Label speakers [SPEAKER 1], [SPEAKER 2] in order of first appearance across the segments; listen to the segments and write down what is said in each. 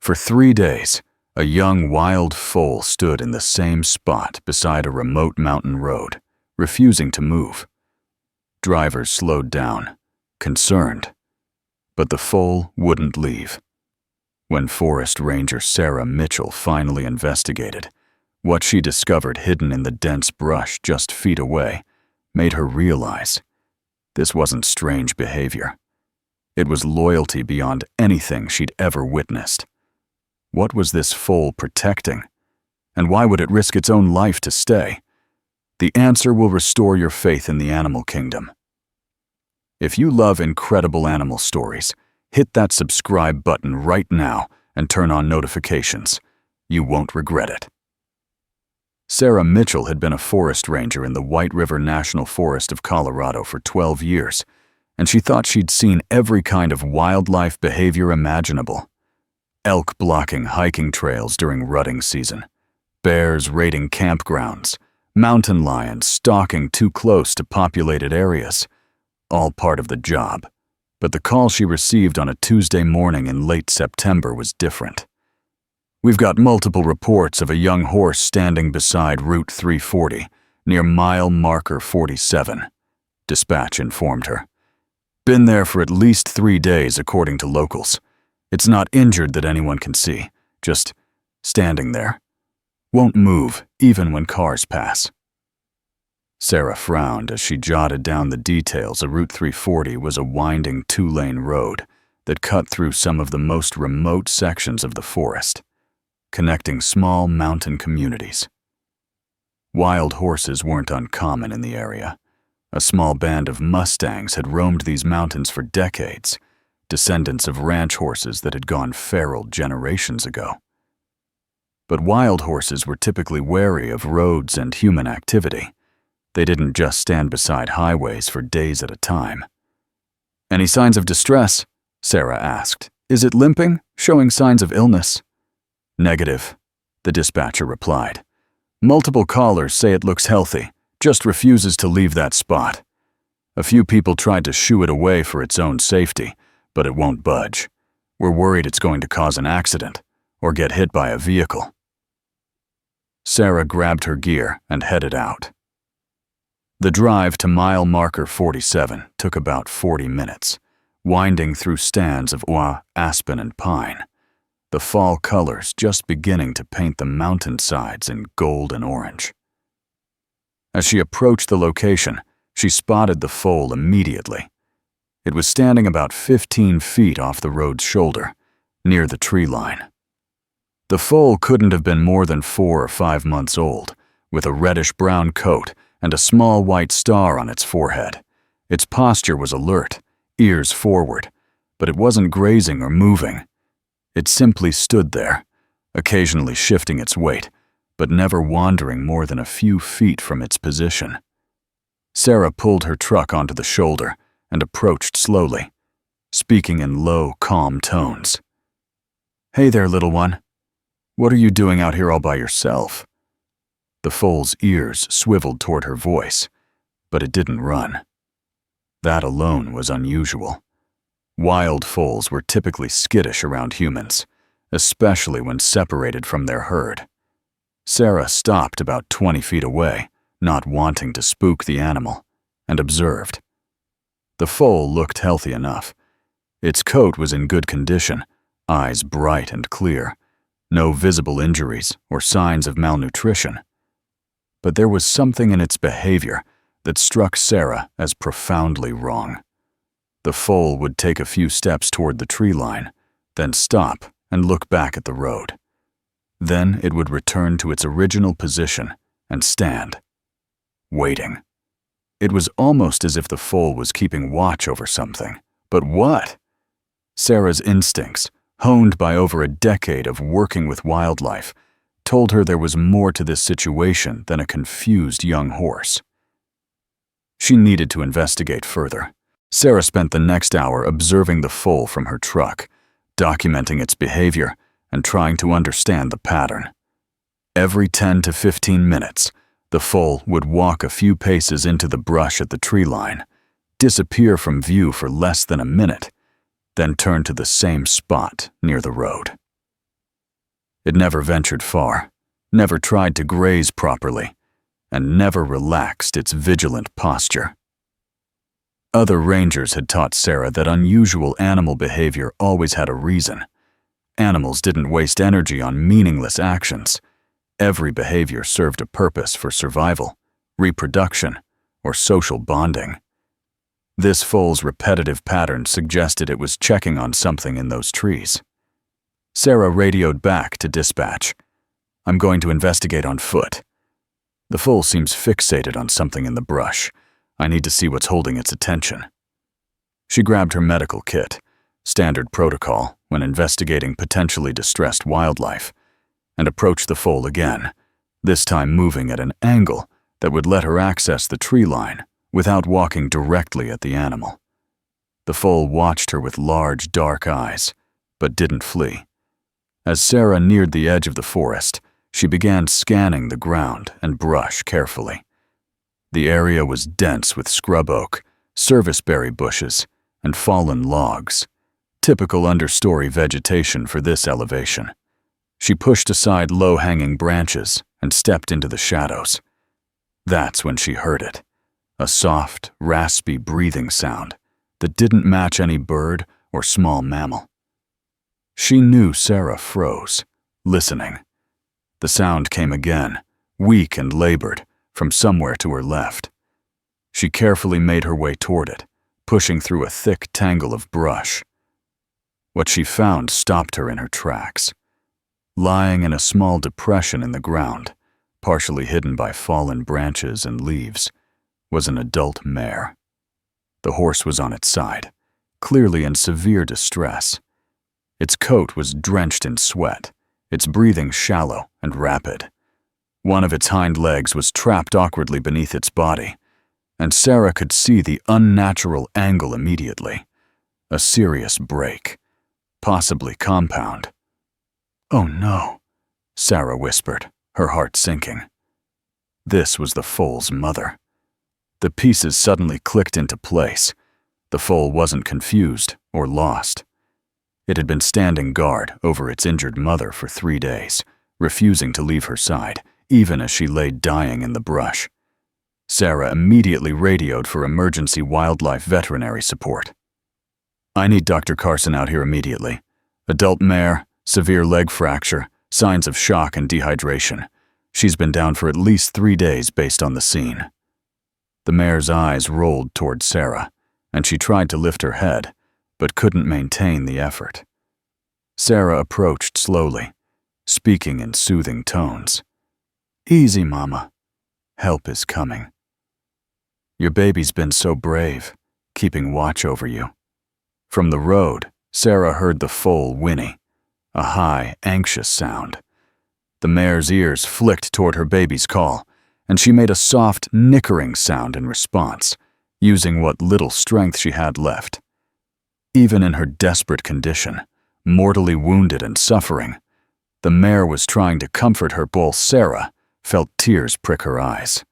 [SPEAKER 1] For 3 days, a young wild foal stood in the same spot beside a remote mountain road, refusing to move. Drivers slowed down, concerned, but the foal wouldn't leave. When Forest Ranger Sarah Mitchell finally investigated, what she discovered hidden in the dense brush just feet away made her realize this wasn't strange behavior. It was loyalty beyond anything she'd ever witnessed. What was this foal protecting? And why would it risk its own life to stay? The answer will restore your faith in the animal kingdom. If you love incredible animal stories, hit that subscribe button right now and turn on notifications. You won't regret it. Sarah Mitchell had been a forest ranger in the White River National Forest of Colorado for 12 years, and she thought she'd seen every kind of wildlife behavior imaginable. Elk blocking hiking trails during rutting season, bears raiding campgrounds, mountain lions stalking too close to populated areas, all part of the job. But the call she received on a Tuesday morning in late September was different. "We've got multiple reports of a young horse standing beside Route 340, near mile marker 47, dispatch informed her. "Been there for at least 3 days, according to locals. It's not injured that anyone can see, just standing there. Won't move, even when cars pass." Sarah frowned as she jotted down the details. Route 340 was a winding 2-lane road that cut through some of the most remote sections of the forest, connecting small mountain communities. Wild horses weren't uncommon in the area. A small band of Mustangs had roamed these mountains for decades, descendants of ranch horses that had gone feral generations ago. But wild horses were typically wary of roads and human activity. They didn't just stand beside highways for days at a time. "Any signs of distress?" Sarah asked. "Is it limping, showing signs of illness?" "Negative," the dispatcher replied. "Multiple callers say it looks healthy, just refuses to leave that spot. A few people tried to shoo it away for its own safety, but it won't budge. We're worried it's going to cause an accident or get hit by a vehicle." Sarah grabbed her gear and headed out. The drive to mile marker 47 took about 40 minutes, winding through stands of oak, aspen, and pine, the fall colors just beginning to paint the mountainsides in gold and orange. As she approached the location, she spotted the foal immediately. It was standing about 15 feet off the road's shoulder, near the tree line. The foal couldn't have been more than 4 or 5 months old, with a reddish-brown coat and a small white star on its forehead. Its posture was alert, ears forward, but it wasn't grazing or moving. It simply stood there, occasionally shifting its weight, but never wandering more than a few feet from its position. Sarah pulled her truck onto the shoulder and approached slowly, speaking in low, calm tones. "Hey there, little one. What are you doing out here all by yourself?" The foal's ears swiveled toward her voice, but it didn't run. That alone was unusual. Wild foals were typically skittish around humans, especially when separated from their herd. Sarah stopped about 20 feet away, not wanting to spook the animal, and observed. The foal looked healthy enough. Its coat was in good condition, eyes bright and clear, no visible injuries or signs of malnutrition. But there was something in its behavior that struck Sarah as profoundly wrong. The foal would take a few steps toward the tree line, then stop and look back at the road. Then it would return to its original position and stand, waiting. It was almost as if the foal was keeping watch over something. But what? Sarah's instincts, honed by over a decade of working with wildlife, told her there was more to this situation than a confused young horse. She needed to investigate further. Sarah spent the next hour observing the foal from her truck, documenting its behavior and trying to understand the pattern. Every 10 to 15 minutes, the foal would walk a few paces into the brush at the tree line, disappear from view for less than a minute, then turn to the same spot near the road. It never ventured far, never tried to graze properly, and never relaxed its vigilant posture. Other rangers had taught Sarah that unusual animal behavior always had a reason. Animals didn't waste energy on meaningless actions. Every behavior served a purpose for survival, reproduction, or social bonding. This foal's repetitive pattern suggested it was checking on something in those trees. Sarah radioed back to dispatch. "I'm going to investigate on foot. The foal seems fixated on something in the brush. I need to see what's holding its attention." She grabbed her medical kit, standard protocol when investigating potentially distressed wildlife, and approached the foal again, this time moving at an angle that would let her access the tree line without walking directly at the animal. The foal watched her with large, dark eyes, but didn't flee. As Sarah neared the edge of the forest, she began scanning the ground and brush carefully. The area was dense with scrub oak, serviceberry bushes, and fallen logs, typical understory vegetation for this elevation. She pushed aside low-hanging branches and stepped into the shadows. That's when she heard it, a soft, raspy breathing sound that didn't match any bird or small mammal. She knew Sarah froze, listening. The sound came again, weak and labored, from somewhere to her left. She carefully made her way toward it, pushing through a thick tangle of brush. What she found stopped her in her tracks. Lying in a small depression in the ground, partially hidden by fallen branches and leaves, was an adult mare. The horse was on its side, clearly in severe distress. Its coat was drenched in sweat, its breathing shallow and rapid. One of its hind legs was trapped awkwardly beneath its body, and Sarah could see the unnatural angle immediately. A serious break, possibly compound. "Oh no," Sarah whispered, her heart sinking. This was the foal's mother. The pieces suddenly clicked into place. The foal wasn't confused or lost. It had been standing guard over its injured mother for 3 days, refusing to leave her side, even as she lay dying in the brush. Sarah immediately radioed for emergency wildlife veterinary support. "I need Dr. Carson out here immediately. Adult mare, severe leg fracture, signs of shock and dehydration. She's been down for at least 3 days based on the scene." The mare's eyes rolled toward Sarah, and she tried to lift her head, but couldn't maintain the effort. Sarah approached slowly, speaking in soothing tones. "Easy, Mama. Help is coming. Your baby's been so brave, keeping watch over you." From the road, Sarah heard the foal whinny, a high, anxious sound. The mare's ears flicked toward her baby's call, and she made a soft, nickering sound in response, using what little strength she had left. Even in her desperate condition, mortally wounded and suffering, the mare was trying to comfort her, while Sarah felt tears prick her eyes.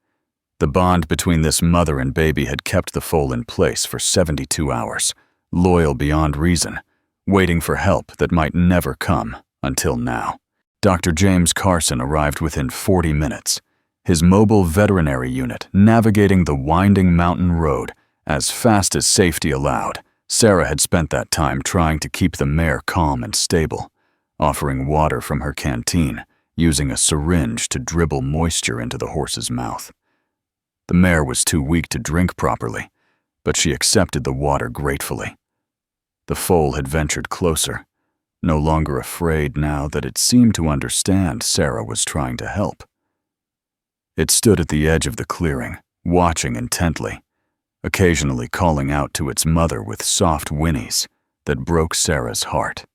[SPEAKER 1] The bond between this mother and baby had kept the foal in place for 72 hours, loyal beyond reason, waiting for help that might never come until now. Dr. James Carson arrived within 40 minutes, his mobile veterinary unit navigating the winding mountain road as fast as safety allowed. Sarah had spent that time trying to keep the mare calm and stable, offering water from her canteen, using a syringe to dribble moisture into the horse's mouth. The mare was too weak to drink properly, but she accepted the water gratefully. The foal had ventured closer, no longer afraid now that it seemed to understand Sarah was trying to help. It stood at the edge of the clearing, watching intently, occasionally calling out to its mother with soft whinnies that broke Sarah's heart.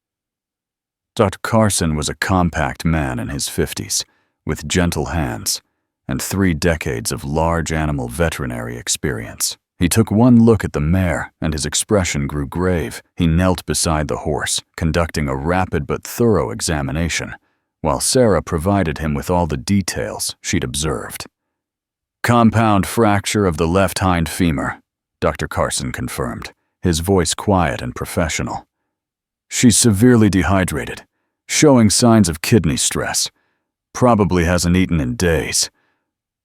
[SPEAKER 1] Dr. Carson was a compact man in his 50s, with gentle hands and 3 decades of large animal veterinary experience. He took one look at the mare, and his expression grew grave. He knelt beside the horse, conducting a rapid but thorough examination, while Sarah provided him with all the details she'd observed. "Compound fracture of the left hind femur," Dr. Carson confirmed, his voice quiet and professional. "She's severely dehydrated. showing signs of kidney stress. Probably hasn't eaten in days.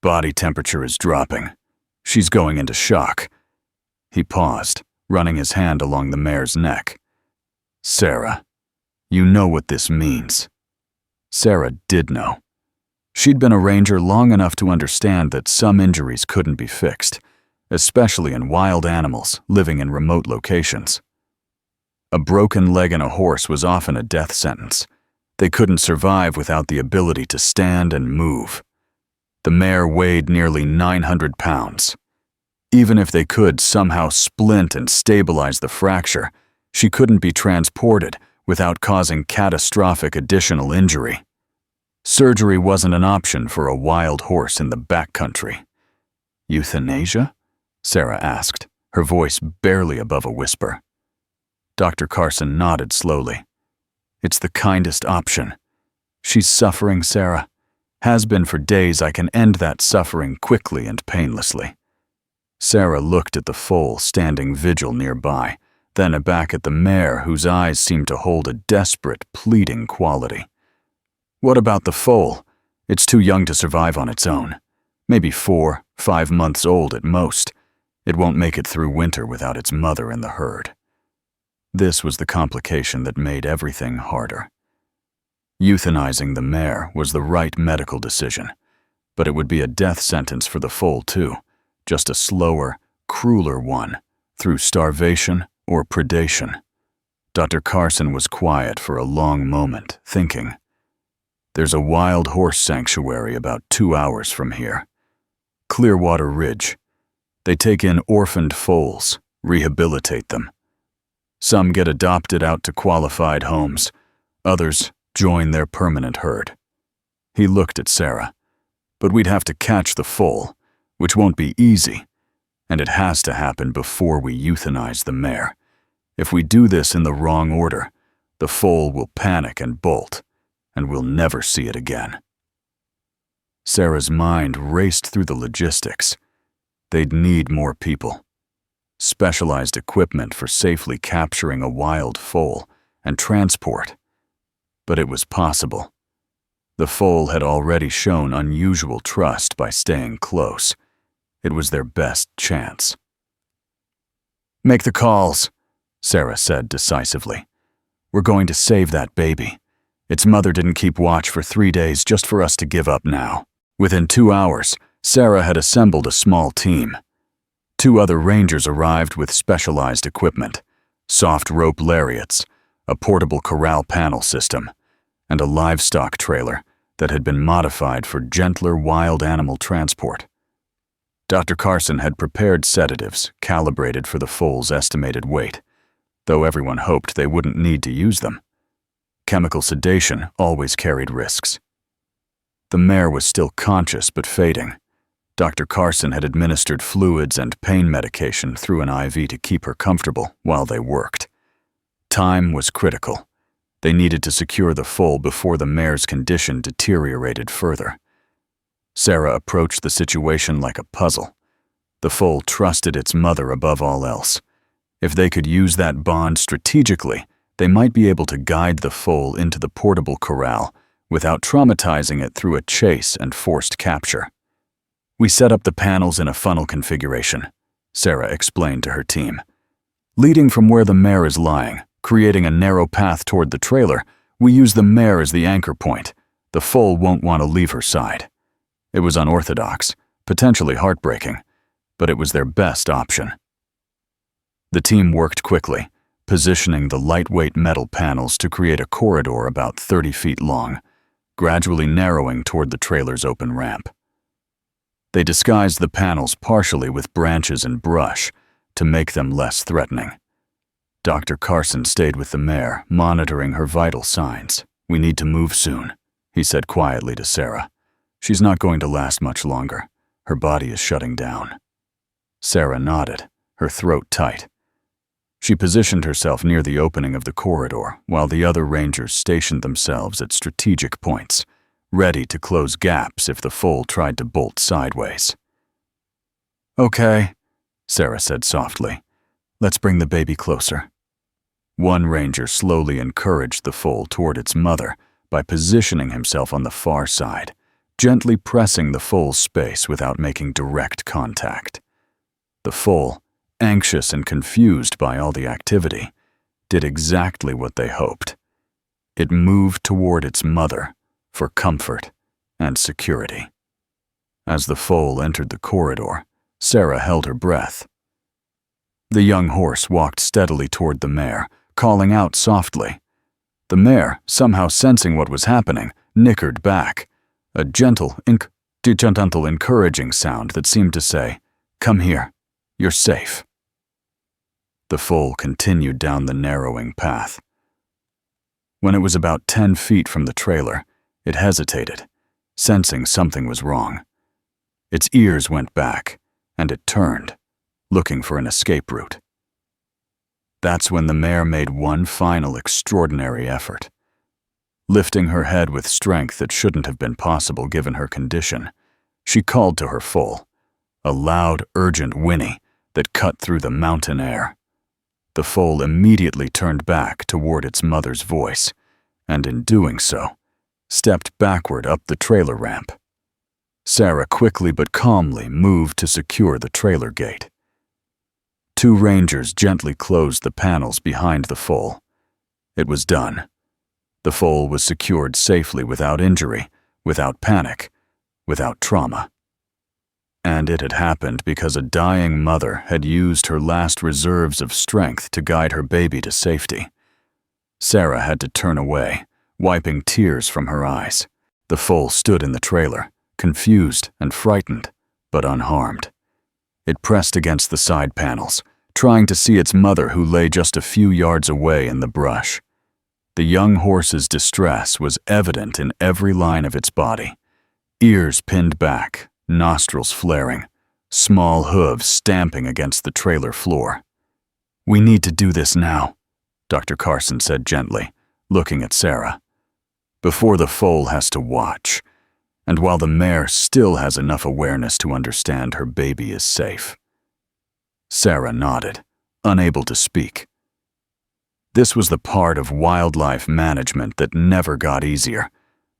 [SPEAKER 1] Body temperature is dropping. She's going into shock." He paused, running his hand along the mare's neck. "Sarah, you know what this means." Sarah did know. She'd been a ranger long enough to understand that some injuries couldn't be fixed, especially in wild animals living in remote locations. A broken leg in a horse was often a death sentence. They couldn't survive without the ability to stand and move. The mare weighed nearly 900 pounds. Even if they could somehow splint and stabilize the fracture, she couldn't be transported without causing catastrophic additional injury. Surgery wasn't an option for a wild horse in the backcountry. "Euthanasia?" Sarah asked, her voice barely above a whisper. Dr. Carson nodded slowly. "It's the kindest option. She's suffering, Sarah. Has been for days. I can end that suffering quickly and painlessly." Sarah looked at the foal standing vigil nearby, then back at the mare whose eyes seemed to hold a desperate, pleading quality. "What about the foal? It's too young to survive on its own. Maybe 4, 5 months old at most. It won't make it through winter without its mother in the herd." This was the complication that made everything harder. Euthanizing the mare was the right medical decision, but it would be a death sentence for the foal too, just a slower, crueler one, through starvation or predation. Dr. Carson was quiet for a long moment, thinking. "There's a wild horse sanctuary about 2 hours from here. Clearwater Ridge. They take in orphaned foals, rehabilitate them. Some get adopted out to qualified homes, others join their permanent herd." He looked at Sarah. "But we'd have to catch the foal, which won't be easy, and it has to happen before we euthanize the mare. If we do this in the wrong order, the foal will panic and bolt, and we'll never see it again." Sarah's mind raced through the logistics. They'd need more people. Specialized equipment for safely capturing a wild foal and transport. But it was possible. The foal had already shown unusual trust by staying close. It was their best chance. "Make the calls," Sarah said decisively. "We're going to save that baby. Its mother didn't keep watch for 3 days just for us to give up now." Within 2 hours, Sarah had assembled a small team. 2 other rangers arrived with specialized equipment, soft rope lariats, a portable corral panel system, and a livestock trailer that had been modified for gentler wild animal transport. Dr. Carson had prepared sedatives calibrated for the foal's estimated weight, though everyone hoped they wouldn't need to use them. Chemical sedation always carried risks. The mare was still conscious but fading. Dr. Carson had administered fluids and pain medication through an IV to keep her comfortable while they worked. Time was critical. They needed to secure the foal before the mare's condition deteriorated further. Sarah approached the situation like a puzzle. The foal trusted its mother above all else. If they could use that bond strategically, they might be able to guide the foal into the portable corral without traumatizing it through a chase and forced capture. "We set up the panels in a funnel configuration," Sarah explained to her team. "Leading from where the mare is lying, creating a narrow path toward the trailer, we use the mare as the anchor point. The foal won't want to leave her side." It was unorthodox, potentially heartbreaking, but it was their best option. The team worked quickly, positioning the lightweight metal panels to create a corridor about 30 feet long, gradually narrowing toward the trailer's open ramp. They disguised the panels partially with branches and brush to make them less threatening. Dr. Carson stayed with the mare, monitoring her vital signs. "We need to move soon," he said quietly to Sarah. "She's not going to last much longer. Her body is shutting down." Sarah nodded, her throat tight. She positioned herself near the opening of the corridor while the other rangers stationed themselves at strategic points, ready to close gaps if the foal tried to bolt sideways. "Okay," Sarah said softly. "Let's bring the baby closer." One ranger slowly encouraged the foal toward its mother by positioning himself on the far side, gently pressing the foal's space without making direct contact. The foal, anxious and confused by all the activity, did exactly what they hoped. It moved toward its mother for comfort and security. As the foal entered the corridor, Sarah held her breath. The young horse walked steadily toward the mare, calling out softly. The mare, somehow sensing what was happening, nickered back, a gentle, encouraging sound that seemed to say, "Come here, you're safe." The foal continued down the narrowing path. When it was about 10 feet from the trailer, it hesitated, sensing something was wrong. Its ears went back, and it turned, looking for an escape route. That's when the mare made one final extraordinary effort. Lifting her head with strength that shouldn't have been possible given her condition, she called to her foal, a loud, urgent whinny that cut through the mountain air. The foal immediately turned back toward its mother's voice, and in doing so, stepped backward up the trailer ramp. Sarah quickly but calmly moved to secure the trailer gate. 2 rangers gently closed the panels behind the foal. It was done. The foal was secured safely without injury, without panic, without trauma. And it had happened because a dying mother had used her last reserves of strength to guide her baby to safety. Sarah had to turn away, wiping tears from her eyes. The foal stood in the trailer, confused and frightened, but unharmed. It pressed against the side panels, trying to see its mother who lay just a few yards away in the brush. The young horse's distress was evident in every line of its body. Ears pinned back, nostrils flaring, small hooves stamping against the trailer floor. "We need to do this now," Dr. Carson said gently, looking at Sarah. "Before the foal has to watch, and while the mare still has enough awareness to understand her baby is safe." Sarah nodded, unable to speak. This was the part of wildlife management that never got easier,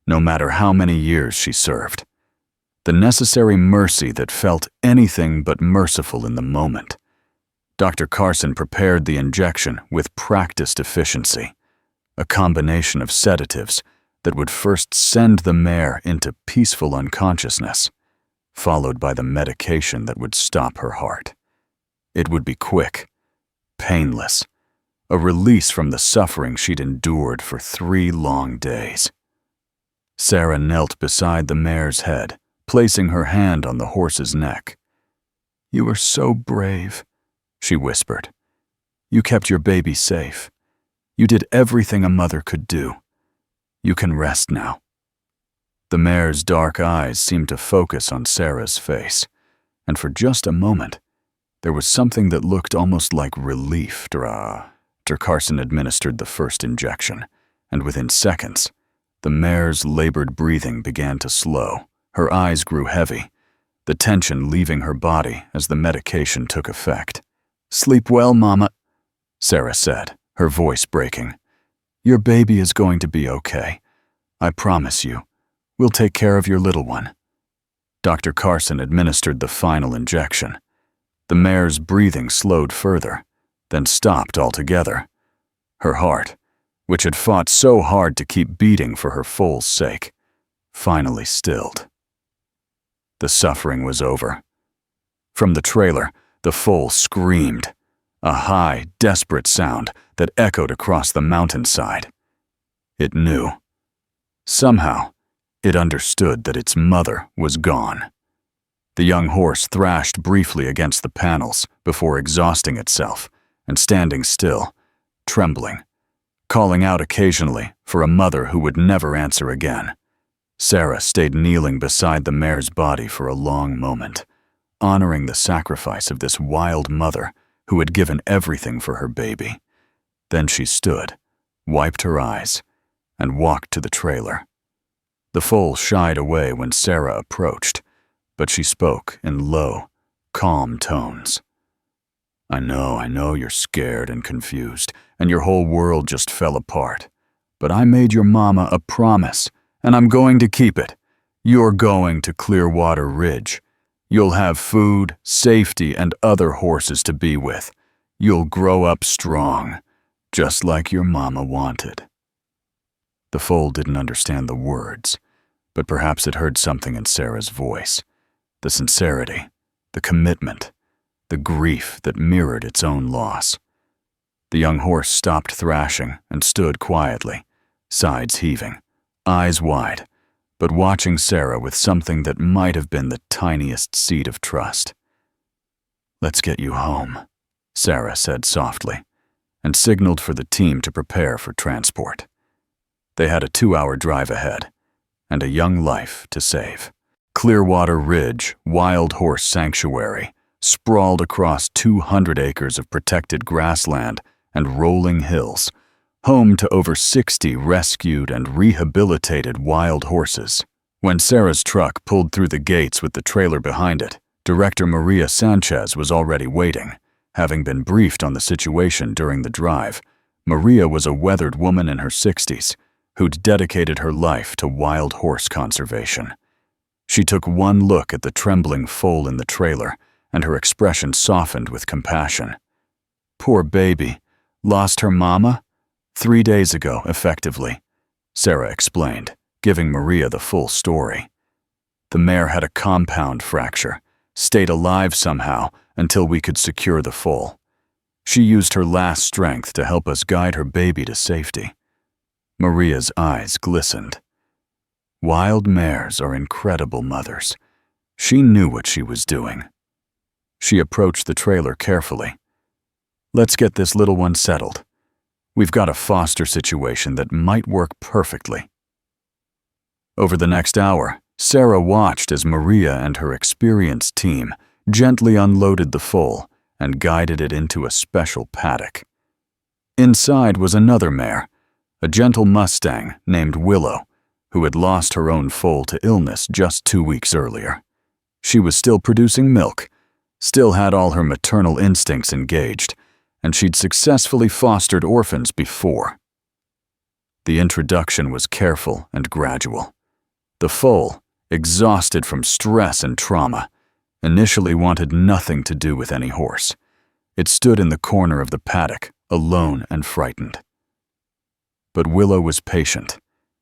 [SPEAKER 1] no matter how many years she served. The necessary mercy that felt anything but merciful in the moment. Dr. Carson prepared the injection with practiced efficiency, a combination of sedatives that would first send the mare into peaceful unconsciousness, followed by the medication that would stop her heart. It would be quick, painless, a release from the suffering she'd endured for 3 long days. Sarah knelt beside the mare's head, placing her hand on the horse's neck. "You were so brave," she whispered. "You kept your baby safe. You did everything a mother could do. You can rest now." The mare's dark eyes seemed to focus on Sarah's face, and for just a moment, there was something that looked almost like relief. Dr. Carson administered the first injection, and within seconds, the mare's labored breathing began to slow. Her eyes grew heavy, the tension leaving her body as the medication took effect. "Sleep well, Mama," Sarah said, her voice breaking. "Your baby is going to be okay. I promise you. We'll take care of your little one." Dr. Carson administered the final injection. The mare's breathing slowed further, then stopped altogether. Her heart, which had fought so hard to keep beating for her foal's sake, finally stilled. The suffering was over. From the trailer, the foal screamed, a high, desperate sound that echoed across the mountainside. It knew. Somehow, it understood that its mother was gone. The young horse thrashed briefly against the panels before exhausting itself and standing still, trembling, calling out occasionally for a mother who would never answer again. Sarah stayed kneeling beside the mare's body for a long moment, honoring the sacrifice of this wild mother who had given everything for her baby. Then she stood, wiped her eyes, and walked to the trailer. The foal shied away when Sarah approached, but she spoke in low, calm tones. I know you're scared and confused, and your whole world just fell apart. But I made your mama a promise, and I'm going to keep it. You're going to Clearwater Ridge. You'll have food, safety, and other horses to be with. You'll grow up strong, just like your mama wanted." The foal didn't understand the words, but perhaps it heard something in Sarah's voice. The sincerity, the commitment, the grief that mirrored its own loss. The young horse stopped thrashing and stood quietly, sides heaving, eyes wide, but watching Sarah with something that might have been the tiniest seed of trust. "Let's get you home," Sarah said softly, and signaled for the team to prepare for transport. They had a 2-hour drive ahead, and a young life to save. Clearwater Ridge Wild Horse Sanctuary sprawled across 200 acres of protected grassland and rolling hills, home to over 60 rescued and rehabilitated wild horses. When Sarah's truck pulled through the gates with the trailer behind it, Director Maria Sanchez was already waiting. Having been briefed on the situation during the drive, Maria was a weathered woman in her 60s who'd dedicated her life to wild horse conservation. She took one look at the trembling foal in the trailer, and her expression softened with compassion. "Poor baby. Lost her mama? 3 days ago, effectively," Sarah explained, giving Maria the full story. "The mare had a compound fracture, stayed alive somehow until we could secure the foal. She used her last strength to help us guide her baby to safety." Maria's eyes glistened. Wild mares are incredible mothers. She knew what she was doing. She approached the trailer carefully. "Let's get this little one settled. We've got a foster situation that might work perfectly." Over the next hour, Sarah watched as Maria and her experienced team gently unloaded the foal and guided it into a special paddock. Inside was another mare, a gentle Mustang named Willow, who had lost her own foal to illness just 2 weeks earlier. She was still producing milk, still had all her maternal instincts engaged, and she'd successfully fostered orphans before. The introduction was careful and gradual. The foal, exhausted from stress and trauma, initially wanted nothing to do with any horse. It stood in the corner of the paddock, alone and frightened. But Willow was patient.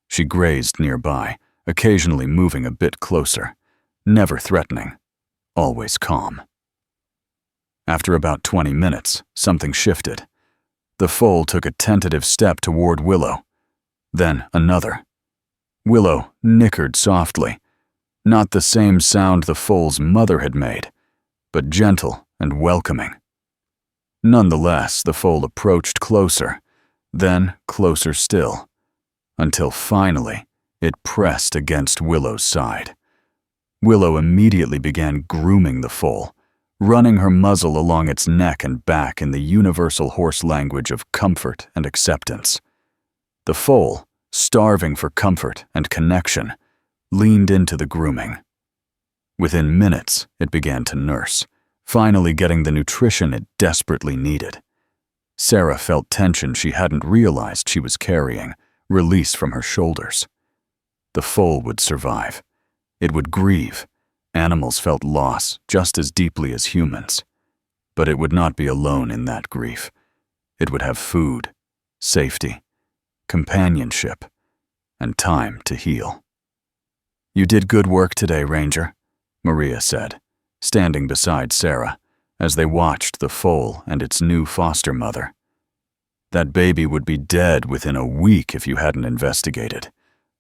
[SPEAKER 1] She grazed nearby, occasionally moving a bit closer, never threatening, always calm. After about 20 minutes, something shifted. The foal took a tentative step toward Willow, then another. Willow nickered softly, not the same sound the foal's mother had made, but gentle and welcoming. Nonetheless, the foal approached closer, then closer still, until finally it pressed against Willow's side. Willow immediately began grooming the foal, running her muzzle along its neck and back in the universal horse language of comfort and acceptance. The foal, starving for comfort and connection, leaned into the grooming. Within minutes, it began to nurse, finally getting the nutrition it desperately needed. Sarah felt tension she hadn't realized she was carrying release from her shoulders. The foal would survive. It would grieve. Animals felt loss just as deeply as humans. But it would not be alone in that grief. It would have food, safety, companionship, and time to heal. "You did good work today, Ranger," Maria said, standing beside Sarah as they watched the foal and its new foster mother. "That baby would be dead within a week if you hadn't investigated.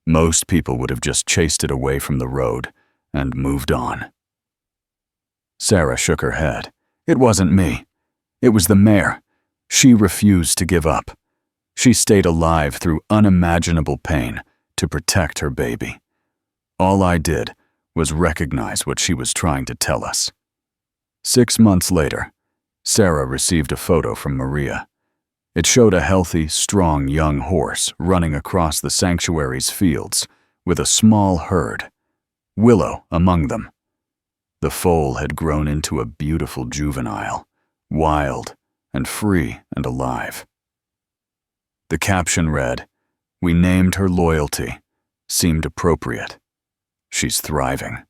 [SPEAKER 1] Most people would have just chased it away from the road and moved on." Sarah shook her head. "It wasn't me. It was the mare. She refused to give up. She stayed alive through unimaginable pain to protect her baby. All I did was recognize what she was trying to tell us." 6 months later, Sarah received a photo from Maria. It showed a healthy, strong young horse running across the sanctuary's fields with a small herd, Willow among them. The foal had grown into a beautiful juvenile, wild and free and alive. The caption read, "We named her Loyalty. Seemed appropriate. She's thriving."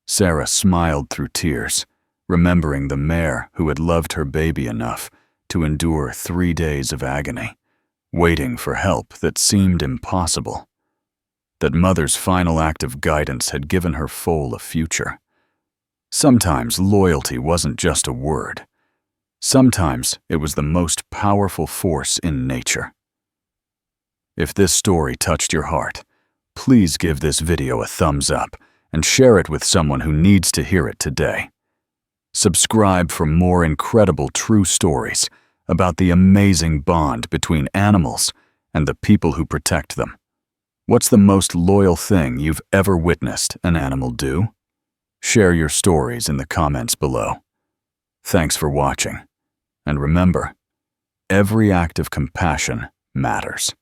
[SPEAKER 1] Sarah smiled through tears, remembering the mare who had loved her baby enough to endure 3 days of agony, waiting for help that seemed impossible. That mother's final act of guidance had given her foal a future. Sometimes loyalty wasn't just a word. Sometimes it was the most powerful force in nature. If this story touched your heart, please give this video a thumbs up and share it with someone who needs to hear it today. Subscribe for more incredible true stories about the amazing bond between animals and the people who protect them. What's the most loyal thing you've ever witnessed an animal do? Share your stories in the comments below. Thanks for watching. And remember, every act of compassion matters.